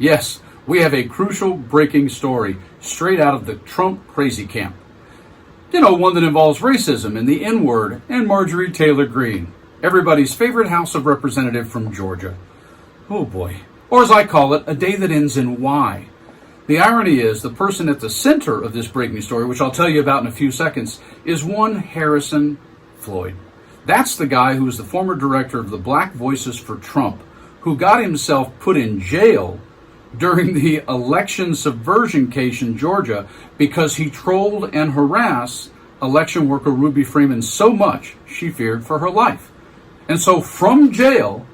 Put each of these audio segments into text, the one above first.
Yes, we have a crucial breaking story straight out of the Trump crazy camp. You know, one that involves racism and the N-word and Marjorie Taylor Greene, everybody's favorite House of Representative from Georgia. Oh boy. Or as I call it, a day that ends in Y. The irony is the person at the center of this breaking story, which I'll tell you about in a few seconds, is one Harrison Floyd. That's the guy who was the former director of the Black Voices for Trump, who got himself put in jail during the election subversion case in Georgia because he trolled and harassed election worker Ruby Freeman so much she feared for her life. And so from jail,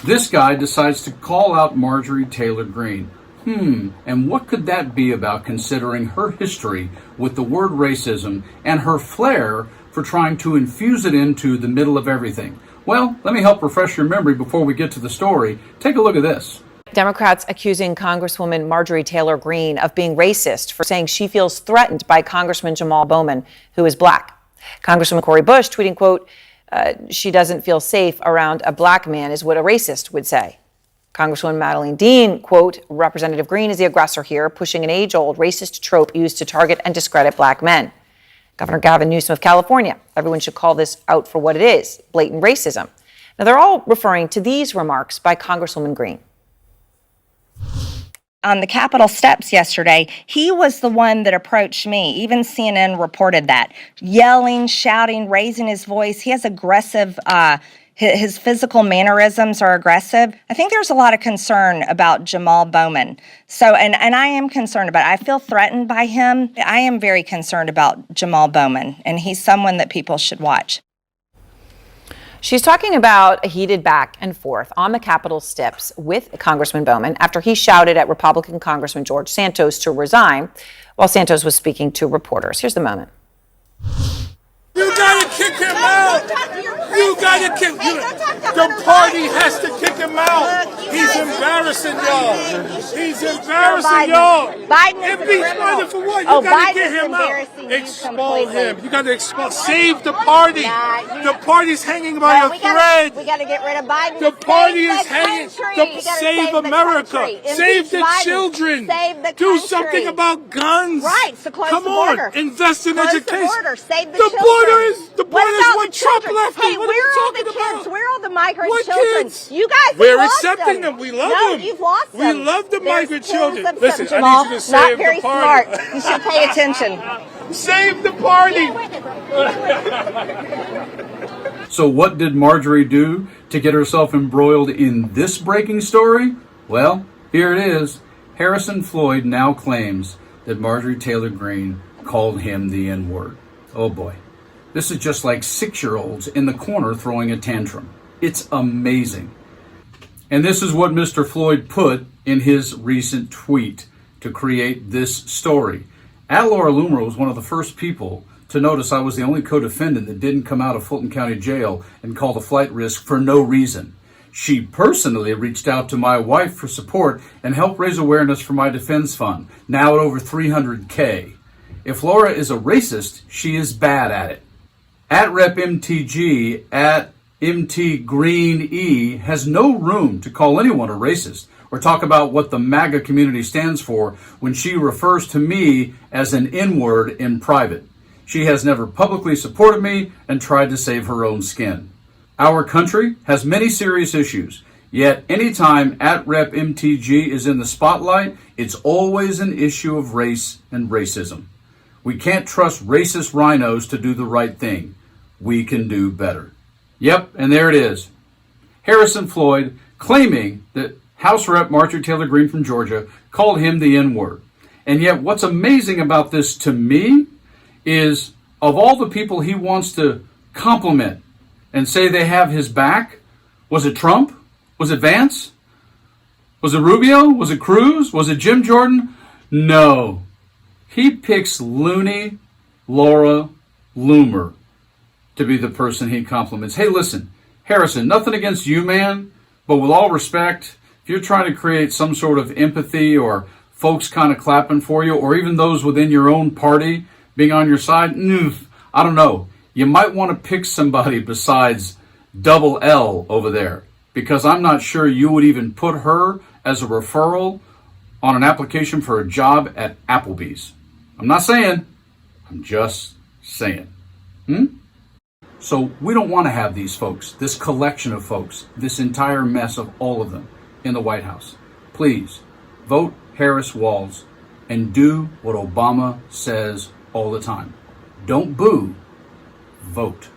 this guy decides to call out Marjorie Taylor Greene. And what could that be about, considering her history with the word racism and her flair for trying to infuse it into the middle of everything? Well, let me help refresh your memory before we get to the story. Take a look at this. Democrats accusing Congresswoman Marjorie Taylor Greene of being racist for saying she feels threatened by Congressman Jamal Bowman, who is black. Congresswoman Cori Bush tweeting, quote, she doesn't feel safe around a black man is what a racist would say. Congresswoman Madeleine Dean, quote, Representative Greene is the aggressor here, pushing an age-old racist trope used to target and discredit black men. Governor Gavin Newsom of California, everyone should call this out for what it is, blatant racism. Now, they're all referring to these remarks by Congresswoman Greene. On the Capitol steps yesterday, he was the one that approached me. Even CNN reported that. Yelling, shouting, raising his voice. He has aggressive, his physical mannerisms are aggressive. I think there's a lot of concern about Jamal Bowman. So, and I am concerned about it. I feel threatened by him. I am very concerned about Jamal Bowman, and he's someone that people should watch. She's talking about a heated back and forth on the Capitol steps with Congressman Bowman after he shouted at Republican Congressman George Santos to resign while Santos was speaking to reporters. Here's the moment. You gotta kick him out! You gotta kick him! The party has to kick him out! He's embarrassing y'all! He's embarrassing y'all! Biden for what? You gotta get him out! Expel him! You gotta expel. Save the party! The party's hanging by a thread! We gotta get rid of Biden. The party is hanging. Save America! Save the children! Do something about guns! Right, so close Come the border. on! Invest in education! Save the The children. the border is what Trump left. Hey, what where are are all you the talking kids? about? Where are all the migrant What children? kids? You guys We're lost accepting them. We love no, them. You've lost We them. love the migrant children. Of Listen, Jamal, I need you to save not very the party. smart. You should pay attention. Save the party. So what did Marjorie do to get herself embroiled in this breaking story? Well, here it is. Harrison Floyd now claims that Marjorie Taylor Greene called him the N-word. Oh boy. This is just like 6-year-olds in the corner throwing a tantrum. It's amazing. And this is what Mr. Floyd put in his recent tweet to create this story. Laura Loomer was one of the first people to notice I was the only co-defendant that didn't come out of Fulton County Jail and called a flight risk for no reason. She personally reached out to my wife for support and helped raise awareness for my defense fund, now at over $300K. If Laura is a racist, she is bad at it. At Rep MTG, at MT Greene E, has no room to call anyone a racist or talk about what the MAGA community stands for when she refers to me as an N-word in private. She has never publicly supported me and tried to save her own skin. Our country has many serious issues, yet anytime at Rep MTG is in the spotlight, it's always an issue of race and racism. We can't trust racist rhinos to do the right thing. We can do better. Yep, and there it is. Harrison Floyd claiming that House Rep Marjorie Taylor Greene from Georgia called him the N-word. And yet what's amazing about this to me is of all the people he wants to compliment and say they have his back, was it Trump? Was it Vance? Was it Rubio? Was it Cruz? Was it Jim Jordan? No. He picks loony Laura Loomer to be the person he compliments. Hey, listen, Harrison, nothing against you, man, but with all respect, if you're trying to create some sort of empathy or folks kind of clapping for you, or even those within your own party being on your side, I don't know. You might want to pick somebody besides Double L over there, because I'm not sure you would even put her as a referral on an application for a job at Applebee's. I'm not saying, I'm just saying. So we don't want to have these folks, this collection of folks, this entire mess of all of them in the White House. Please vote Harris Walz and do what Obama says all the time. Don't boo, vote.